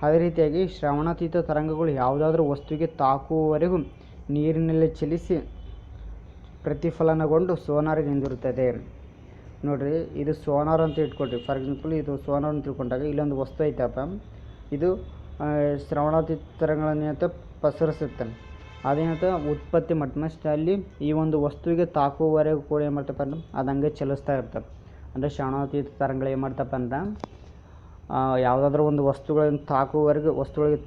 ಅದೇ ರೀತಿಯಾಗಿ ಶ್ರವಣಾತೀತ ತರಂಗಗಳು ಯಾವುದಾದ್ರೂ ವಸ್ತುವಿಗೆ ತಾಕುವವರೆಗೂ ನೀರಿನಲ್ಲಿ ಚಲಿಸಿ ಪ್ರತಿಫಲನಗೊಂಡು ಸೋನಾರಿಗೆ ಹಿಂದಿರುತ್ತದೆ. ನೋಡಿರಿ ಇದು ಸೋನಾರ್ ಅಂತ ಇಟ್ಕೊಳ್ರಿ. ಫಾರ್ ಎಕ್ಸಾಂಪಲ್ ಇದು ಸೋನಾರ್ ಅಂತ ತಿಳ್ಕೊಂಡಾಗ ಇಲ್ಲೊಂದು ವಸ್ತು ಐತಪ್ಪ, ಇದು ಶ್ರವಣಾತೀತ ತರಂಗಗಳನ್ನು ಅಂತ ಪಸರಿಸುತ್ತೆ, ಅದೇನಂತ ಉತ್ಪತ್ತಿ ಮಾಡ್ತಾರೆ. ಅಲ್ಲಿ ಈ ಒಂದು ವಸ್ತುವಿಗೆ ತಾಕುವವರೆಗೂ ಕೂಡ ಏನು ಮಾಡ್ತಪ್ಪ ಅಂದ್ರೆ ಅದು ಹಂಗೆ ಚಲಿಸ್ತಾ ಇರ್ತವೆ. ಅಂದರೆ ಶ್ರವಣಾತೀತ ತರಂಗಗಳು ಏನು ಮಾಡ್ತಪ್ಪ ಅಂದ್ರೆ ಯಾವುದಾದ್ರೂ ಒಂದು ವಸ್ತುಗಳನ್ನು ತಾಕುವವರೆಗೂ ವಸ್ತುಗಳಿಗೆ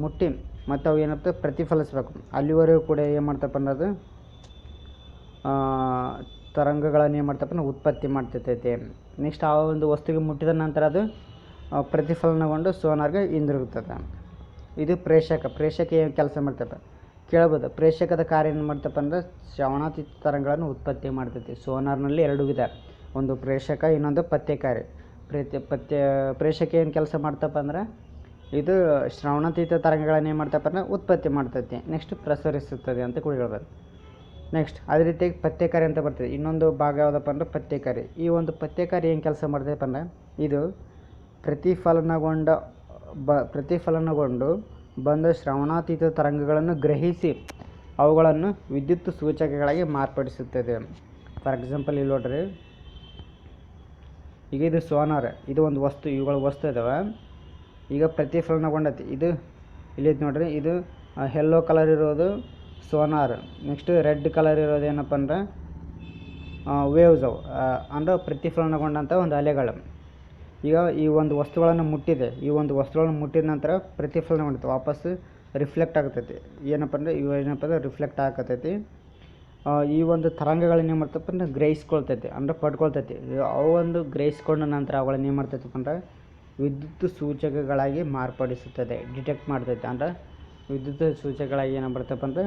ಮುಟ್ಟಿ ಮತ್ತು ಅವು ಏನಪ್ಪ ಪ್ರತಿಫಲಿಸ್ಬೇಕು. ಅಲ್ಲಿವರೆಗೂ ಕೂಡ ಏನು ಮಾಡ್ತಪ್ಪ ಅನ್ನೋದು ತರಂಗಗಳನ್ನು ಏನು ಮಾಡ್ತಪ್ಪ ಅಂದ್ರೆ ಉತ್ಪತ್ತಿ ಮಾಡ್ತೈತೆ. ನೆಕ್ಸ್ಟ್ ಆ ಒಂದು ವಸ್ತುವಿಗೆ ಮುಟ್ಟಿದ ನಂತರ ಅದು ಪ್ರತಿಫಲನಗೊಂಡು ಸೋನಾರ್ಗೆ ಹಿಂದಿರುಗುತ್ತದೆ. ಇದು ಪ್ರೇಷಕ ಏನು ಕೆಲಸ ಮಾಡ್ತಪ್ಪ ಕೇಳ್ಬೋದು. ಪ್ರೇಷಕದ ಕಾರ್ಯ ಏನು ಮಾಡ್ತಪ್ಪ ಅಂದ್ರೆ ಶ್ರವಣಾತೀತ ತರಂಗಗಳನ್ನು ಉತ್ಪತ್ತಿ ಮಾಡ್ತೈತಿ. ಸೋನಾರ್ನಲ್ಲಿ 2 ವಿಧ, ಒಂದು ಪ್ರೇಷಕ, ಇನ್ನೊಂದು ಪತ್ತೆಕಾರಿ. ಪ್ರೇಷಕ ಏನು ಕೆಲಸ ಮಾಡ್ತಪ್ಪ ಅಂದ್ರೆ ಇದು ಶ್ರವಣಾತೀತ ತರಂಗಗಳನ್ನು ಏನು ಮಾಡ್ತಪ್ಪ ಅಂದ್ರೆ ಉತ್ಪತ್ತಿ ಮಾಡ್ತೈತಿ, ನೆಕ್ಸ್ಟ್ ಪ್ರಸರಿಸುತ್ತದೆ ಅಂತ ಕೂಡ ಹೇಳ್ಬೋದು. ನೆಕ್ಸ್ಟ್ ಅದೇ ರೀತಿಯಾಗಿ ಪತ್ತೆಕಾರಿ ಅಂತ ಬರ್ತದೆ. ಇನ್ನೊಂದು ಭಾಗ ಯಾವುದಪ್ಪ ಅಂದ್ರೆ ಪತ್ತೆಕಾರಿ. ಈ ಒಂದು ಪತ್ತೆಕಾರಿ ಏನು ಕೆಲಸ ಮಾಡ್ತೈತಪ್ಪ ಅಂದ್ರೆ ಇದು ಪ್ರತಿಫಲನಗೊಂಡು ಬಂದ ಶ್ರವಣಾತೀತ ತರಂಗಗಳನ್ನು ಗ್ರಹಿಸಿ ಅವುಗಳನ್ನು ವಿದ್ಯುತ್ ಸೂಚಕಗಳಾಗಿ ಮಾರ್ಪಡಿಸುತ್ತದೆ. ಫಾರ್ ಎಕ್ಸಾಂಪಲ್ ಇಲ್ಲಿ ನೋಡ್ರಿ, ಈಗ ಇದು ಸೋನಾರ್, ಇದು ಒಂದು ವಸ್ತು, ಇವುಗಳ ವಸ್ತು ಇದಾವೆ. ಈಗ ಪ್ರತಿಫಲನಗೊಂಡೈತಿ, ಇದು ಇಲ್ಲಿ ನೋಡ್ರಿ, ಇದು ಯೆಲ್ಲೋ ಕಲರ್ ಇರೋದು ಸೋನಾರ್. ನೆಕ್ಸ್ಟ್ ರೆಡ್ ಕಲರ್ ಇರೋದು ಏನಪ್ಪ ಅಂದ್ರೆ ವೇವ್ಸ್ ಅವು, ಅಂದರೆ ಪ್ರತಿಫಲನಗೊಂಡಂಥ ಒಂದು ಅಲೆಗಳು. ಈಗ ಈ ಒಂದು ವಸ್ತುಗಳನ್ನು ಮುಟ್ಟಿದೆ, ಈ ಒಂದು ವಸ್ತುಗಳನ್ನು ಮುಟ್ಟಿದ ನಂತರ ಪ್ರತಿಫಲನಗೊಂಡಿತ್ತು, ವಾಪಸ್ಸು ರಿಫ್ಲೆಕ್ಟ್ ಆಗ್ತೈತಿ. ಏನಪ್ಪ ಅಂದರೆ ಏನಪ್ಪ ಅಂದ್ರೆ ರಿಫ್ಲೆಕ್ಟ್ ಆಗತೈತಿ. ಈ ಒಂದು ತರಂಗಗಳನ್ನ ಏನು ಮಾಡ್ತಪ್ಪ ಅಂದ್ರೆ ಗ್ರಹಿಸ್ಕೊಳ್ತೈತಿ, ಅಂದರೆ ಪಡ್ಕೊಳ್ತೈತಿ. ಅವು ಒಂದು ಗ್ರಹಿಸ್ಕೊಂಡ ನಂತರ ಅವುಗಳನ್ನ ಏನು ಮಾಡ್ತೈತಪ್ಪ ಅಂದ್ರೆ ವಿದ್ಯುತ್ ಸೂಚಕಗಳಾಗಿ ಮಾರ್ಪಡಿಸುತ್ತದೆ, ಡಿಟೆಕ್ಟ್ ಮಾಡ್ತೈತಿ. ಅಂದರೆ ವಿದ್ಯುತ್ ಸೂಚಕಗಳಾಗಿ ಏನು ಮಾಡ್ತಪ್ಪ ಅಂದರೆ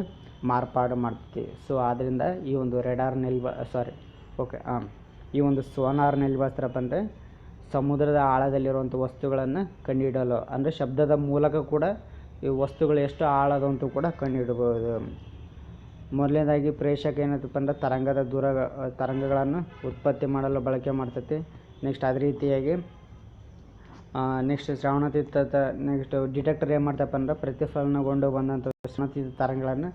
ಮಾರ್ಪಾಡು ಮಾಡ್ತೈತಿ. ಸೊ ಆದ್ದರಿಂದ ಈ ಒಂದು ರೆಡಾರ್ನಲ್ಲಿ ಈ ಒಂದು ಸೋನಾರ್ನಲ್ಲಿ ಬಳಸ್ತಾರಪ್ಪ ಅಂದರೆ ಸಮುದ್ರದ ಆಳದಲ್ಲಿರುವಂಥ ವಸ್ತುಗಳನ್ನು ಕಂಡುಹಿಡಲು, ಅಂದರೆ ಶಬ್ದದ ಮೂಲಕ ಕೂಡ ಈ ವಸ್ತುಗಳು ಎಷ್ಟು ಆಳದಂತೂ ಕೂಡ ಕಂಡುಹಿಡಬಹುದು. ಮೊದಲನೇದಾಗಿ ಪ್ರೇಕ್ಷಕ ಏನಪ್ಪ ಅಂದ್ರೆ ತರಂಗಗಳನ್ನು ಉತ್ಪತ್ತಿ ಮಾಡಲು ಬಳಕೆ ಮಾಡ್ತೈತಿ. ನೆಕ್ಸ್ಟ್ ಅದೇ ರೀತಿಯಾಗಿ ನೆಕ್ಸ್ಟ್ ನೆಕ್ಸ್ಟ್ ಡಿಟೆಕ್ಟರ್ ಏನು ಮಾಡ್ತಪ್ಪ ಅಂದ್ರೆ ಪ್ರತಿಫಲನಗೊಂಡು ಬಂದಂಥ ಶ್ರವಣಾತೀತ ತರಂಗಗಳನ್ನು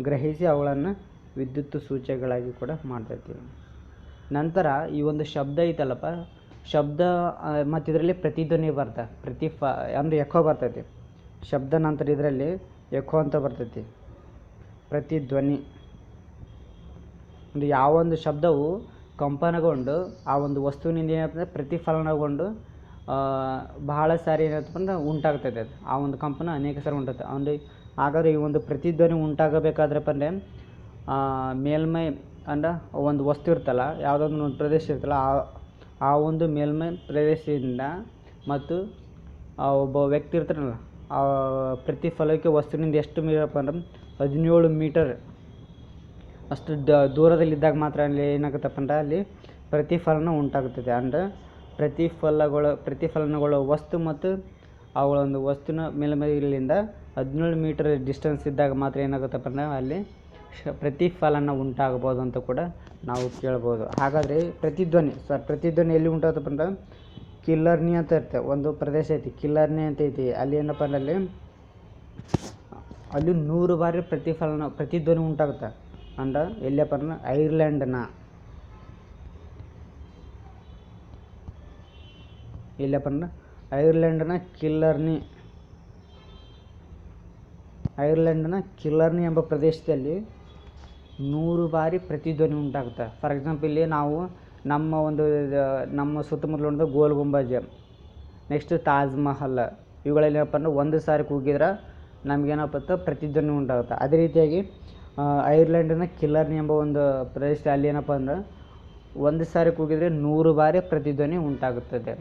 ಗ್ರಹಿಸಿ ಅವುಗಳನ್ನು ವಿದ್ಯುತ್ ಸೂಚಕಗಳಾಗಿ ಕೂಡ ಮಾಡ್ತೈತಿ. ನಂತರ ಈ ಒಂದು ಶಬ್ದ ಐತಲ್ಲಪ್ಪ, ಶಬ್ದ ಮತ್ತು ಇದರಲ್ಲಿ ಪ್ರತಿಧ್ವನಿ ಅಂದರೆ ಎಕೋ ಬರ್ತೈತಿ. ಶಬ್ದ ನಂತರ ಇದರಲ್ಲಿ ಎಕೋ ಅಂತ ಬರ್ತೈತಿ, ಪ್ರತಿಧ್ವನಿ. ಒಂದು ಯಾವೊಂದು ಶಬ್ದವು ಕಂಪನಗೊಂಡು ಆ ಒಂದು ವಸ್ತುವಿನಿಂದ ಏನಪ್ಪ ಪ್ರತಿಫಲನಗೊಂಡು ಬಹಳ ಸಾರಿ ಏನಪ್ಪ ಅಂದ್ರೆ ಉಂಟಾಗ್ತೈತೆ ಅದು. ಆ ಒಂದು ಕಂಪನ ಅನೇಕ ಸಾರಿ ಉಂಟಾಗ್ತದೆ. ಒಂದು ಹಾಗಾದರೆ ಈ ಒಂದು ಪ್ರತಿಧ್ವನಿ ಉಂಟಾಗಬೇಕಾದ್ರಪ್ಪ ಅಂದರೆ ಮೇಲ್ಮೈ ಅಂದ್ರೆ ಒಂದು ವಸ್ತು ಇರ್ತಲ್ಲ, ಯಾವುದೊಂದು ಒಂದು ಪ್ರದೇಶ ಇರ್ತಲ್ಲ, ಆ ಒಂದು ಮೇಲ್ಮೈ ಪ್ರದೇಶದಿಂದ ಮತ್ತು ಒಬ್ಬ ವ್ಯಕ್ತಿ ಇರ್ತಾರಲ್ಲ, ಆ ಪ್ರತಿಫಲಕ್ಕೆ ವಸ್ತುವಿನಿಂದ ಎಷ್ಟು ಮೀರಪ್ಪ ಅಂದ್ರೆ 17 ಮೀಟರ್ ಅಷ್ಟು ದೂರದಲ್ಲಿದ್ದಾಗ ಮಾತ್ರ ಅಲ್ಲಿ ಏನಾಗುತ್ತಪ್ಪ ಅಂದ್ರೆ ಅಲ್ಲಿ ಪ್ರತಿಫಲನ ಉಂಟಾಗುತ್ತದೆ. ಅಂದರೆ ಪ್ರತಿಫಲನಗೊಳ್ಳುವ ವಸ್ತು ಮತ್ತು ಅವುಗಳ ಒಂದು ವಸ್ತುವಿನ ಮೇಲ್ಮೈಲಿಂದ 17 ಮೀಟರ್ ಡಿಸ್ಟೆನ್ಸ್ ಇದ್ದಾಗ ಮಾತ್ರ ಏನಾಗುತ್ತಪ್ಪ ಅಂದ್ರೆ ಅಲ್ಲಿ ಪ್ರತಿಫಲನ ಉಂಟಾಗಬಹುದು ಅಂತ ಕೂಡ ನಾವು ಕೇಳ್ಬೋದು. ಹಾಗಾದರೆ ಪ್ರತಿಧ್ವನಿ ಎಲ್ಲಿ ಉಂಟಾಗುತ್ತಪ್ಪ ಅಂದ್ರೆ ಕಿಲ್ಲರ್ನಿ ಅಂತ ಇರ್ತದೆ, ಒಂದು ಪ್ರದೇಶ ಐತಿ, ಕಿಲ್ಲರ್ನಿ ಅಂತ ಐತಿ. ಅಲ್ಲಿ ಏನಪ್ಪ ಅಂದ್ರೆ ಅಲ್ಲಿ 100 ಬಾರಿ ಪ್ರತಿಧ್ವನಿ ಉಂಟಾಗುತ್ತೆ. ಅಂದ್ರೆ ಎಲ್ಲಪ್ಪ ಅಂದ್ರೆ ಐರ್ಲೆಂಡ್ನ ಕಿಲ್ಲರ್ನಿ ಎಂಬ ಪ್ರದೇಶದಲ್ಲಿ 100 ಬಾರಿ ಪ್ರತಿಧ್ವನಿ ಉಂಟಾಗುತ್ತೆ. ಫಾರ್ ಎಕ್ಸಾಂಪಲ್ ಇಲ್ಲಿ ನಾವು ನಮ್ಮ ಸುತ್ತಮುತ್ತಲು ಒಂದು ಗೋಲ್ ಗುಂಬಜ್, ನೆಕ್ಸ್ಟ್ ತಾಜ್ ಮಹಲ್, ಇವುಗಳಲ್ಲಿ ಏನಪ್ಪ ಅಂದ್ರೆ ಒಂದು ಸಾರಿ ಕೂಗಿದ್ರೆ ನಮಗೇನಪ್ಪ ಪ್ರತಿಧ್ವನಿ ಉಂಟಾಗುತ್ತೆ. ಅದೇ ರೀತಿಯಾಗಿ ಐರ್ಲೆಂಡಿನ ಕಿಲ್ಲರ್ನಿ ಎಂಬ ಒಂದು ಪ್ರದೇಶದಲ್ಲಿ ಏನಪ್ಪ ಅಂದ್ರೆ ಒಂದು ಸಾರಿ ಕೂಗಿದರೆ 100 ಬಾರಿ ಪ್ರತಿಧ್ವನಿ ಉಂಟಾಗುತ್ತದೆ.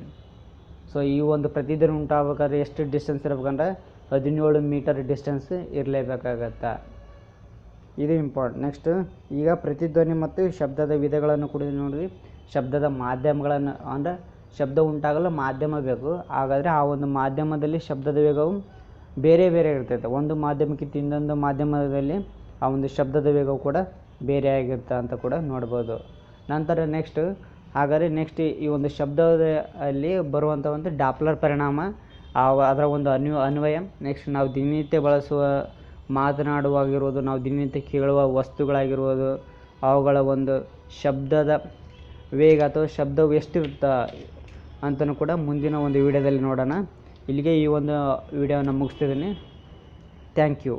ಸೊ ಈ ಒಂದು ಪ್ರತಿಧ್ವನಿ ಉಂಟಾಗಬೇಕಾದ್ರೆ ಎಷ್ಟು ಡಿಸ್ಟೆನ್ಸ್ ಇರಬೇಕಂದ್ರೆ 17 ಮೀಟರ್ ಡಿಸ್ಟೆನ್ಸ್ ಇರಲೇಬೇಕಾಗತ್ತೆ. ಇದು ಇಂಪಾರ್ಟೆಂಟ್. ನೆಕ್ಸ್ಟ್ ಈಗ ಪ್ರತಿಧ್ವನಿ ಮತ್ತು ಶಬ್ದದ ವಿಧಗಳನ್ನು ಕೂಡ ನೋಡಿದ್ವಿ. ಶಬ್ದದ ಮಾಧ್ಯಮಗಳನ್ನು, ಅಂದರೆ ಶಬ್ದ ಉಂಟಾಗಲು ಮಾಧ್ಯಮ ಬೇಕು. ಹಾಗಾದರೆ ಆ ಒಂದು ಮಾಧ್ಯಮದಲ್ಲಿ ಶಬ್ದದ ವೇಗವು ಬೇರೆ ಬೇರೆ ಇರ್ತೈತೆ. ಒಂದು ಮಾಧ್ಯಮಕ್ಕಿಂತ ಇನ್ನೊಂದು ಮಾಧ್ಯಮದಲ್ಲಿ ಆ ಒಂದು ಶಬ್ದದ ವೇಗವು ಕೂಡ ಬೇರೆ ಆಗಿರುತ್ತೆ ಅಂತ ಕೂಡ ನೋಡ್ಬೋದು. ನಂತರ ನೆಕ್ಸ್ಟ್ ಈ ಒಂದು ಶಬ್ದದ ಅಲ್ಲಿ ಬರುವಂಥ ಒಂದು ಡಾಪ್ಲರ್ ಪರಿಣಾಮ, ಅದರ ಒಂದು ಅನ್ವಯ. ನೆಕ್ಸ್ಟ್ ನಾವು ದಿನನಿತ್ಯ ಬಳಸುವ, ಮಾತನಾಡುವಾಗಿರ್ಬೋದು, ನಾವು ದಿನನಿತ್ಯ ಕೇಳುವ ವಸ್ತುಗಳಾಗಿರ್ಬೋದು, ಅವುಗಳ ಒಂದು ಶಬ್ದದ ವೇಗ ಅಥವಾ ಶಬ್ದವು ಎಷ್ಟಿರುತ್ತೆ ಅಂತಲೂ ಕೂಡ ಮುಂದಿನ ಒಂದು ವಿಡಿಯೋದಲ್ಲಿ ನೋಡೋಣ. ಇಲ್ಲಿಗೆ ಈ ಒಂದು ವಿಡಿಯೋನ ಮುಗಿಸ್ತಿದ್ದೀನಿ. Thank you.